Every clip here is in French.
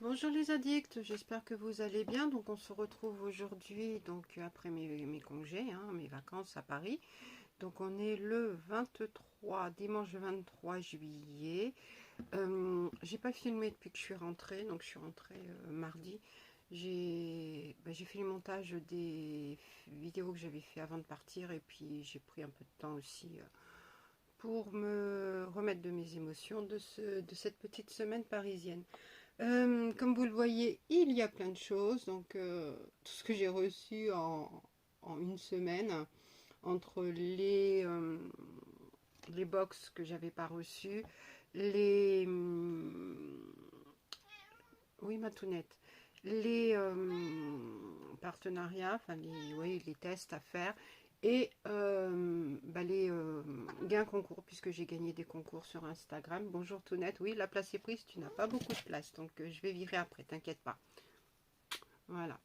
Bonjour les addicts, j'espère que vous allez bien. Donc on se retrouve aujourd'hui, donc après mes congés, hein, mes vacances à Paris. Donc on est le 23, dimanche 23 juillet. J'ai pas filmé depuis que je suis rentrée, donc je suis rentrée mardi. J'ai fait le montage des vidéos que j'avais fait avant de partir et puis j'ai pris un peu de temps aussi pour me remettre de mes émotions de cette petite semaine parisienne. Comme vous le voyez, il y a plein de choses. Donc, tout ce que j'ai reçu en une semaine, entre les box que j'avais pas reçues, les. Oui, ma tounette. Les partenariats, enfin, les tests à faire. Et les gains concours, puisque j'ai gagné des concours sur Instagram. Bonjour Tounette, oui, la place est prise, tu n'as pas beaucoup de place, donc je vais virer après, t'inquiète pas. Voilà.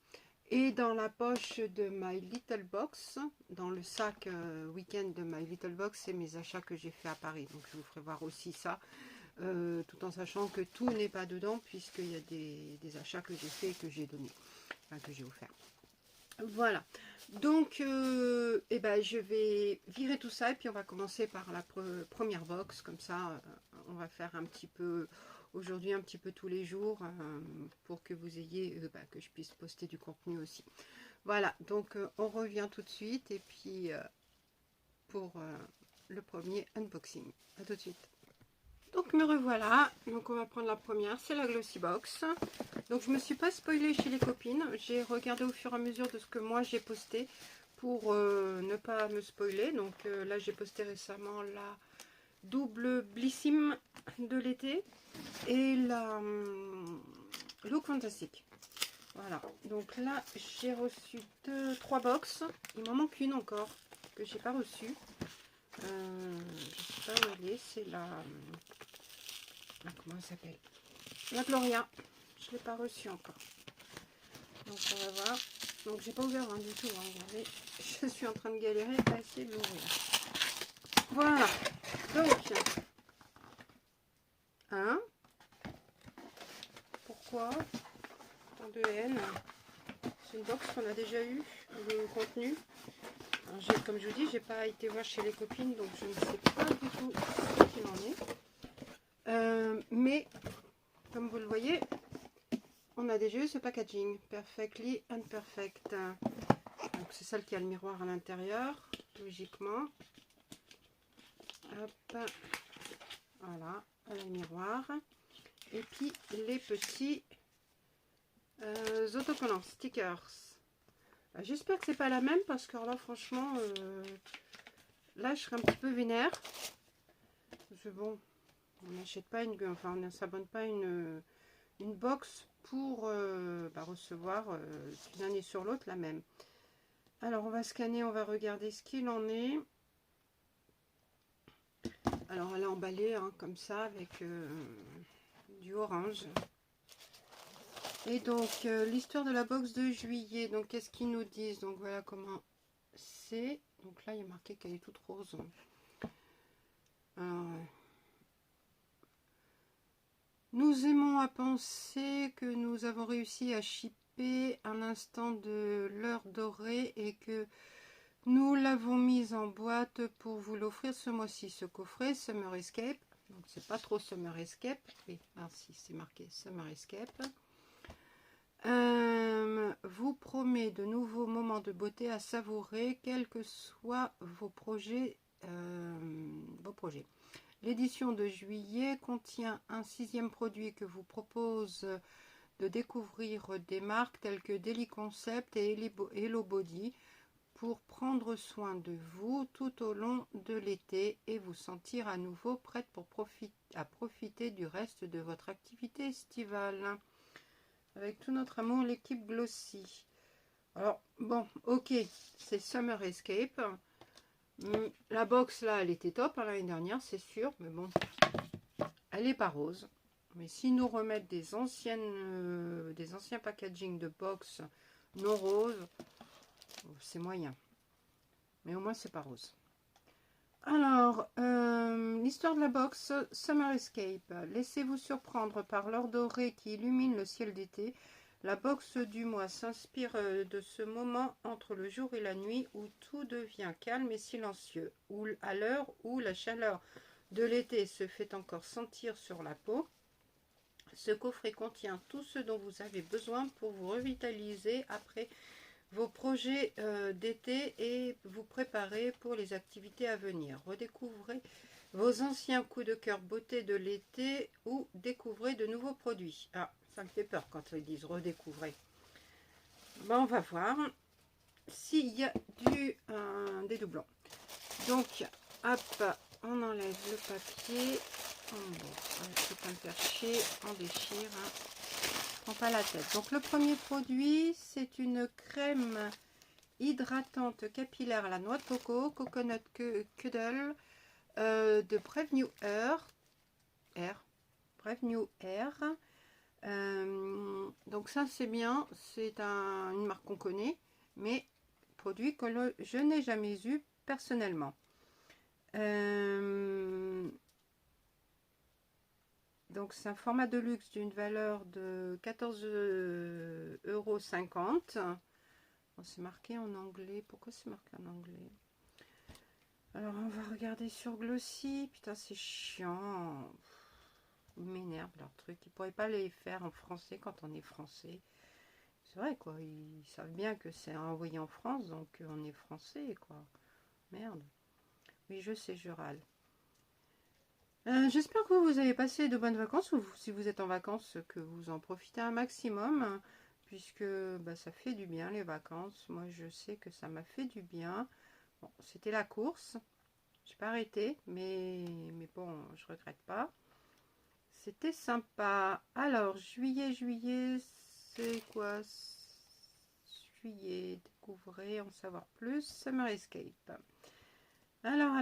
Et dans la poche de My Little Box, dans le sac week-end de My Little Box, c'est mes achats que j'ai fait à Paris. Donc je vous ferai voir aussi ça, tout en sachant que tout n'est pas dedans, puisqu'il y a des achats que j'ai fait et que j'ai donné, enfin que j'ai offert. Voilà, donc je vais virer tout ça et puis on va commencer par la première box, comme ça on va faire un petit peu, aujourd'hui un petit peu tous les jours, pour que vous ayez, que je puisse poster du contenu aussi. Voilà, donc on revient tout de suite et puis pour le premier unboxing. A tout de suite. Donc me revoilà, donc on va prendre la première, c'est la Glossy Box. Donc je me suis pas spoilée chez les copines, j'ai regardé au fur et à mesure de ce que moi j'ai posté pour ne pas me spoiler. Donc là j'ai posté récemment la double Blissim de l'été et la Look Fantastique. Voilà, donc là j'ai reçu 3 box, il m'en manque une encore que j'ai pas reçue. Je sais pas où elle est, c'est la... comment elle s'appelle? La Gloria. Je ne l'ai pas reçue encore. Donc on va voir. Donc j'ai pas ouvert du tout. Hein, regardez. Je suis en train de galérer à essayer de l'ouvrir. Voilà. Donc, hein? Pourquoi tant de haine? C'est une box qu'on a déjà eu, le contenu. Alors, comme je vous dis, j'ai pas été voir chez les copines, donc je ne sais pas du tout ce qu'il en est. Mais comme vous le voyez, on a déjà eu ce packaging, Perfectly Imperfect. Donc c'est celle qui a le miroir à l'intérieur, logiquement. Hop, voilà, elle a le miroir. Et puis les petits autocollants, stickers. J'espère que c'est pas la même parce que là franchement, là je serais un petit peu vénère. Parce que bon, on n'achète pas une, enfin on ne s'abonne pas une box pour recevoir d'une année sur l'autre la même. Alors on va scanner, on va regarder ce qu'il en est. Alors elle est emballée hein, comme ça avec du orange. Et donc l'histoire de la box de juillet. Donc qu'est-ce qu'ils nous disent? Donc voilà comment c'est. Donc là il y a marqué qu'elle est toute rose. Alors, nous aimons à penser que nous avons réussi à shipper un instant de l'heure dorée et que nous l'avons mise en boîte pour vous l'offrir ce mois-ci. Ce coffret Summer Escape, donc c'est pas trop Summer Escape, oui, si c'est marqué Summer Escape, vous promet de nouveaux moments de beauté à savourer, quels que soient vos projets. L'édition de juillet contient un 6e produit que vous propose de découvrir des marques telles que Daily Concept et Hello Body pour prendre soin de vous tout au long de l'été et vous sentir à nouveau prête pour profiter du reste de votre activité estivale. Avec tout notre amour, l'équipe Glossy. Alors, bon, ok, c'est Summer Escape. La box, là, elle était top l'année dernière, c'est sûr, mais bon, elle n'est pas rose. Mais si nous remettent des anciens packaging de box non roses, c'est moyen. Mais au moins, c'est pas rose. Alors, l'histoire de la box Summer Escape. Laissez-vous surprendre par l'or doré qui illumine le ciel d'été. La box du mois s'inspire de ce moment entre le jour et la nuit où tout devient calme et silencieux, ou à l'heure où la chaleur de l'été se fait encore sentir sur la peau. Ce coffret contient tout ce dont vous avez besoin pour vous revitaliser après vos projets d'été et vous préparer pour les activités à venir. Redécouvrez vos anciens coups de cœur beauté de l'été ou découvrez de nouveaux produits. Ah, ça me fait peur quand ils disent redécouvrez. Bon, on va voir s'il y a des doublons. Donc, hop, on enlève le papier. Bon, c'est pas me faire chier, on déchire. Hein. Prends pas la tête. Donc, le premier produit, c'est une crème hydratante capillaire à la noix de coco, coconut cuddle de Brave New Air. Brave New Air. Donc ça c'est bien, c'est une marque qu'on connaît, mais produit que je n'ai jamais eu personnellement. Donc c'est un format de luxe d'une valeur de 14,50 €. Bon, c'est marqué en anglais. Pourquoi c'est marqué en anglais? Alors, on va regarder sur Glossy. Putain, c'est chiant. Ils m'énervent leur truc. Ils pourraient pas les faire en français quand on est français. C'est vrai, quoi. Ils savent bien que c'est envoyé en France, donc on est français, quoi. Merde. Oui, je sais, je râle. J'espère que vous avez passé de bonnes vacances, ou si vous êtes en vacances, que vous en profitez un maximum, puisque bah, ça fait du bien les vacances. Moi, je sais que ça m'a fait du bien. Bon, c'était la course. J'ai pas arrêté, mais bon, je regrette pas. C'était sympa. Alors, juillet, c'est quoi? Juillet, découvrez, en savoir plus. Summer Escape. Alors.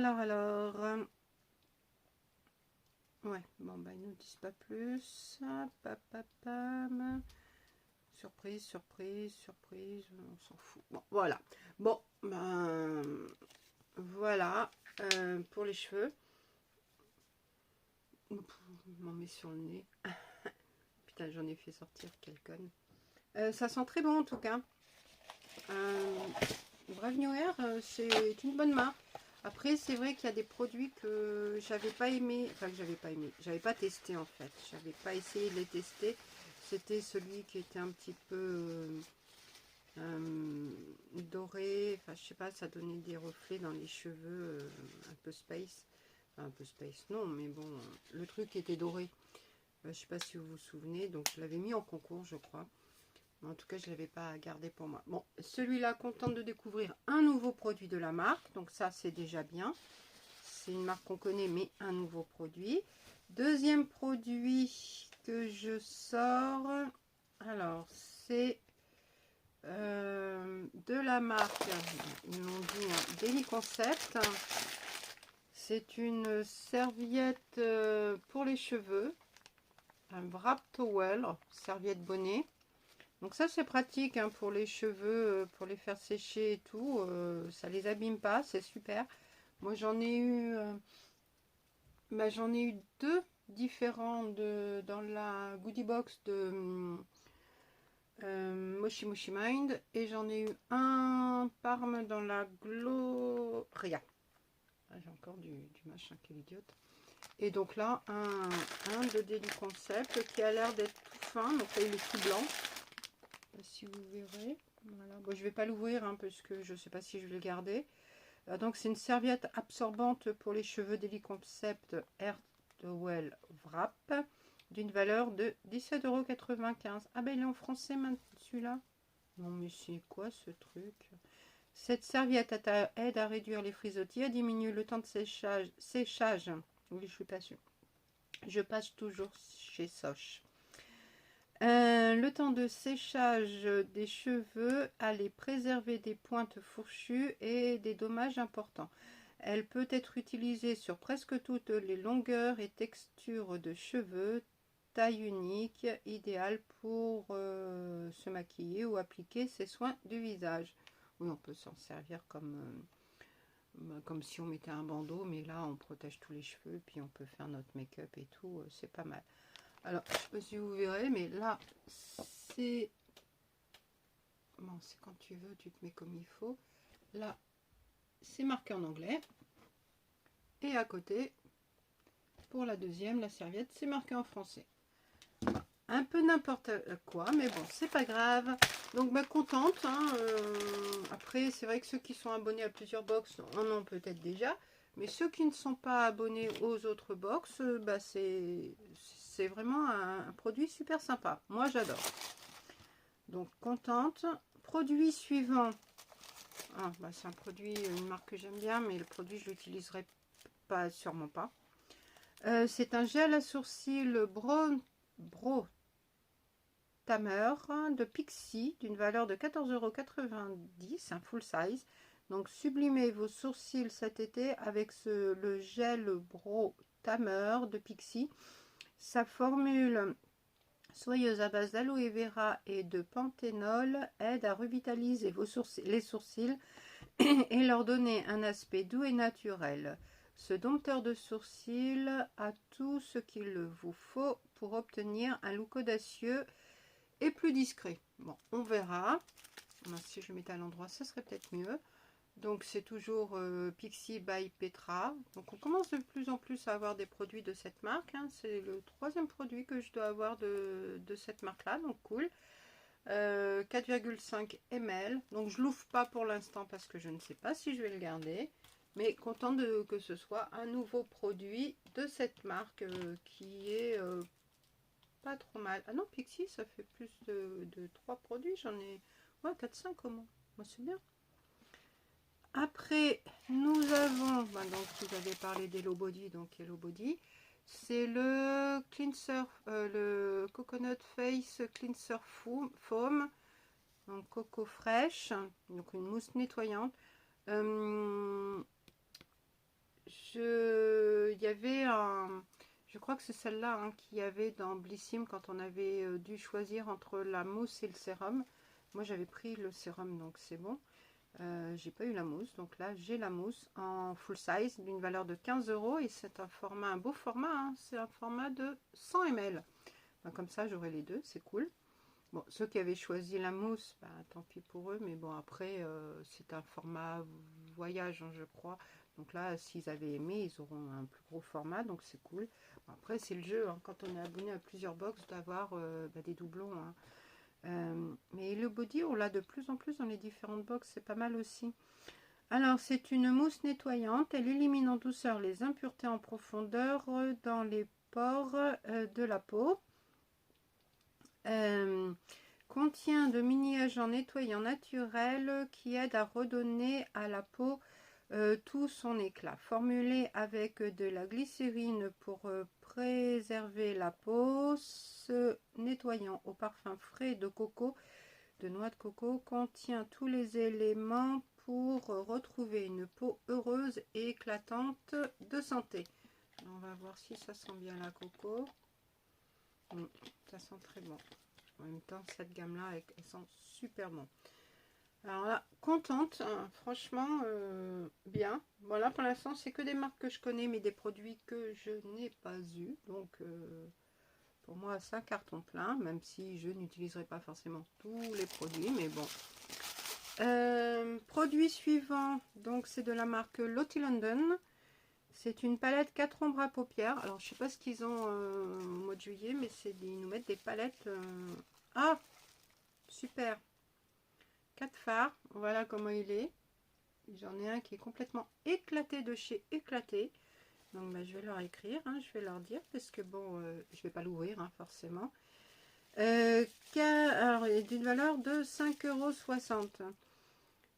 Ouais, bon, bah, ils nous disent pas plus. Pam. Surprise, on s'en fout. Bon, voilà. Bon, ben, voilà pour les cheveux. Je m'en mets sur le nez. Putain, j'en ai fait sortir, quel conne. Ça sent très bon en tout cas. Brave New Air, c'est une bonne marque. Après, c'est vrai qu'il y a des produits que j'avais pas aimé, enfin que j'avais pas testé en fait. J'avais pas essayé de les tester. C'était celui qui était un petit peu doré. Enfin, je sais pas, ça donnait des reflets dans les cheveux, un peu space. Enfin, un peu space, non, mais bon, le truc était doré. Je sais pas si vous vous souvenez, donc je l'avais mis en concours, je crois. En tout cas, je ne l'avais pas gardé pour moi. Bon, celui-là, contente de découvrir un nouveau produit de la marque. Donc ça, c'est déjà bien. C'est une marque qu'on connaît, mais un nouveau produit. Deuxième produit que je sors. Alors, c'est de la marque, ils m'ont dit Daily Concept. C'est une serviette pour les cheveux. Un wrap towel, serviette bonnet. Donc ça c'est pratique hein, pour les cheveux, pour les faire sécher et tout, ça les abîme pas, c'est super. Moi j'en ai eu, deux différents dans la goodie box de Moshi Moshi Mind et j'en ai eu un Parme dans la Gloria. Ah, j'ai encore du machin, quelle idiote. Et donc là un de Daily Concept qui a l'air d'être tout fin, donc là il est tout blanc. Si vous verrez, voilà. Bon, je vais pas l'ouvrir hein, parce que je sais pas si je vais le garder. Donc c'est une serviette absorbante pour les cheveux Daily Concept Air Towel Wrap d'une valeur de 17,95 €. Ah ben il est en français maintenant celui-là. Non mais c'est quoi ce truc? Cette serviette aide à réduire les frisottis, à diminuer le temps de séchage. Oui, je suis pas sûre. Je passe toujours chez Soch. Le temps de séchage des cheveux à les préserver des pointes fourchues et des dommages importants. Elle peut être utilisée sur presque toutes les longueurs et textures de cheveux, taille unique, idéale pour se maquiller ou appliquer ses soins du visage. Oui, on peut s'en servir comme si on mettait un bandeau, mais là on protège tous les cheveux, puis on peut faire notre make-up et tout, c'est pas mal. Alors, je sais pas si vous verrez, mais là, c'est... Bon, c'est quand tu veux, tu te mets comme il faut. Là, c'est marqué en anglais. Et à côté, pour la deuxième, la serviette, c'est marqué en français. Un peu n'importe quoi, mais bon, c'est pas grave. Donc, bah, contente. Hein, après, c'est vrai que ceux qui sont abonnés à plusieurs box en ont peut-être déjà. Mais ceux qui ne sont pas abonnés aux autres box, bah, c'est vraiment un produit super sympa. Moi, j'adore. Donc, contente. Produit suivant. Ah, bah, c'est un produit, une marque que j'aime bien, mais le produit, je l'utiliserai pas, sûrement pas. C'est un gel à sourcils Bro Tamer de Pixi d'une valeur de 14,90 €, un full size. Donc sublimez vos sourcils cet été avec le gel Bro Tamer de Pixi. Sa formule soyeuse à base d'aloe vera et de panthénol aide à revitaliser les sourcils et leur donner un aspect doux et naturel. Ce dompteur de sourcils a tout ce qu'il vous faut pour obtenir un look audacieux et plus discret. Bon, on verra. Si je le mettais à l'endroit, ça serait peut-être mieux. Donc, c'est toujours Pixi by Petra. Donc, on commence de plus en plus à avoir des produits de cette marque. Hein. C'est le 3e produit que je dois avoir de cette marque-là. Donc, cool. 4,5 ml. Donc, je l'ouvre pas pour l'instant parce que je ne sais pas si je vais le garder. Mais contente que ce soit un nouveau produit de cette marque qui est pas trop mal. Ah non, Pixi, ça fait plus de 3 produits. J'en ai 4-5 au moins. Moi, c'est bien. Après, nous avons, donc vous avez parlé d'Hello Body, donc Hello Body, c'est le cleanser, le Coconut Face Cleanser Foam, donc coco fraîche, donc une mousse nettoyante. Il y avait je crois que c'est celle-là hein, qu'il y avait dans Blissim quand on avait dû choisir entre la mousse et le sérum. Moi j'avais pris le sérum, donc c'est bon. J'ai pas eu la mousse, donc là j'ai la mousse en full size d'une valeur de 15 € et c'est un beau format, hein, c'est un format de 100 ml. Comme ça j'aurai les deux, c'est cool. Bon, ceux qui avaient choisi la mousse, tant pis pour eux, mais bon après c'est un format voyage, hein, je crois. Donc là s'ils avaient aimé, ils auront un plus gros format, donc c'est cool. Bon, après c'est le jeu, hein, quand on est abonné à plusieurs box d'avoir des doublons. Hein. Mais le body, on l'a de plus en plus dans les différentes box, c'est pas mal aussi. Alors, c'est une mousse nettoyante. Elle élimine en douceur les impuretés en profondeur dans les pores de la peau. Contient de mini-agents nettoyants naturels qui aident à redonner à la peau tout son éclat. Formulé avec de la glycérine pour préserver la peau, ce nettoyant au parfum frais de coco, de noix de coco, contient tous les éléments pour retrouver une peau heureuse et éclatante de santé. On va voir si ça sent bien la coco. Ça sent très bon. En même temps, cette gamme-là, elle sent super bon. Alors là, contente, hein, franchement, bien. Voilà, pour l'instant, c'est que des marques que je connais, mais des produits que je n'ai pas eu. Donc, pour moi, ça carton plein, même si je n'utiliserai pas forcément tous les produits, mais bon. Produit suivant, donc c'est de la marque Lottie London. C'est une palette 4 ombres à paupières. Alors, je sais pas ce qu'ils ont au mois de juillet, mais ils nous mettent des palettes. Ah, super! 4 fards, voilà comment il est. J'en ai un qui est complètement éclaté de chez éclaté. Donc je vais leur écrire, hein, je vais leur dire, parce que bon, je vais pas l'ouvrir hein, forcément. Alors, il est d'une valeur de 5,60 €.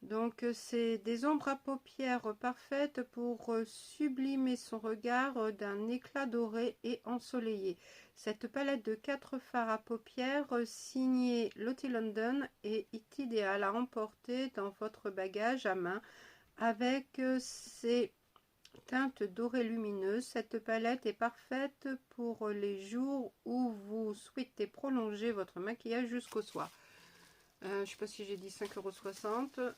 Donc c'est des ombres à paupières parfaites pour sublimer son regard d'un éclat doré et ensoleillé. Cette palette de 4 fards à paupières signée Lottie London est idéale à emporter dans votre bagage à main avec ses teintes dorées lumineuses. Cette palette est parfaite pour les jours où vous souhaitez prolonger votre maquillage jusqu'au soir. Je ne sais pas si j'ai dit 5,60 €.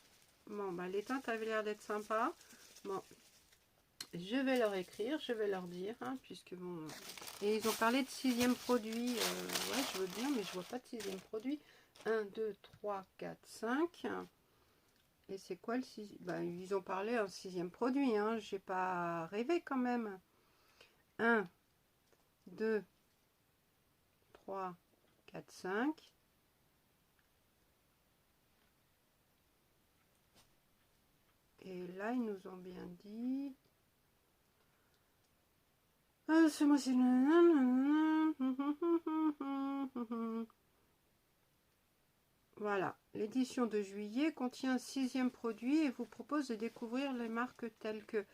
Bon, les teintes avaient l'air d'être sympas. Bon, je vais leur écrire, je vais leur dire, hein, puisque bon... Et ils ont parlé de 6e produit. Ouais, je veux bien, mais je vois pas de 6e produit. 1, 2, 3, 4, 5. Et c'est quoi le 6e? Ben, ils ont parlé en 6e produit, hein. J'ai pas rêvé quand même. 1, 2, 3, 4, 5. Et là, ils nous ont bien dit... ce mois-ci... Voilà, l'édition de juillet contient un 6e produit et vous propose de découvrir les marques telles que...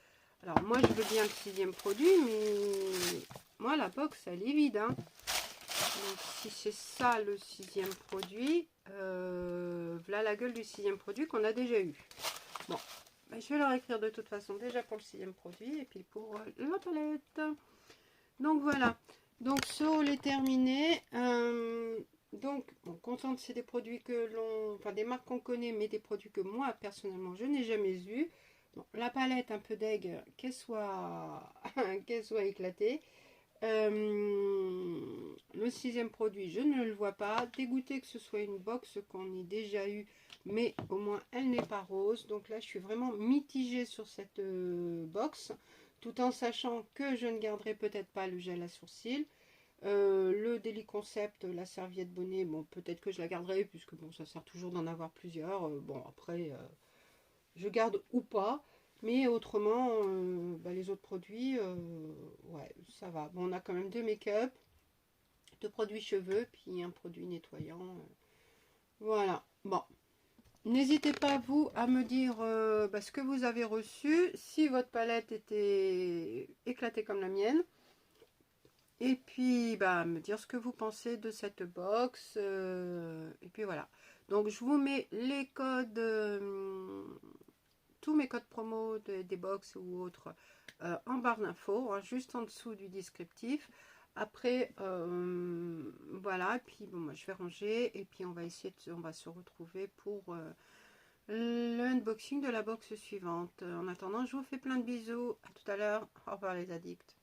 Alors moi je veux bien le 6e produit, mais moi la box elle est vide. Hein. Donc si c'est ça le 6e produit, voilà la gueule du 6e produit qu'on a déjà eu. Bon, ben, je vais leur écrire de toute façon déjà pour le 6e produit et puis pour la palette. Donc voilà, donc ce haul est terminé. Donc, bon, contente, c'est des produits que l'on... Enfin, des marques qu'on connaît, mais des produits que moi, personnellement, je n'ai jamais eu. Bon, la palette, un peu deg, qu'elle soit... qu'elle soit éclatée. Le 6e produit, je ne le vois pas. Dégoûté que ce soit une box qu'on ait déjà eu, mais au moins, elle n'est pas rose. Donc là, je suis vraiment mitigée sur cette box, tout en sachant que je ne garderai peut-être pas le gel à sourcils. Le Daily Concept, la serviette bonnet, bon, peut-être que je la garderai, puisque bon, ça sert toujours d'en avoir plusieurs. Bon, après, je garde ou pas. Mais autrement, bah, les autres produits, ouais, ça va. Bon, on a quand même 2 make-up, 2 produits cheveux, puis un produit nettoyant. Voilà. Bon. N'hésitez pas, vous, à me dire bah, ce que vous avez reçu, si votre palette était éclatée comme la mienne. Et puis, bah, me dire ce que vous pensez de cette box. Et puis voilà. Donc, je vous mets les codes, tous mes codes promo des box ou autres, en barre d'infos, hein, juste en dessous du descriptif. Après, voilà. Et puis, bon, moi, je vais ranger. Et puis, on va essayer on va se retrouver pour l'unboxing de la box suivante. En attendant, je vous fais plein de bisous. À tout à l'heure. Au revoir, les addicts.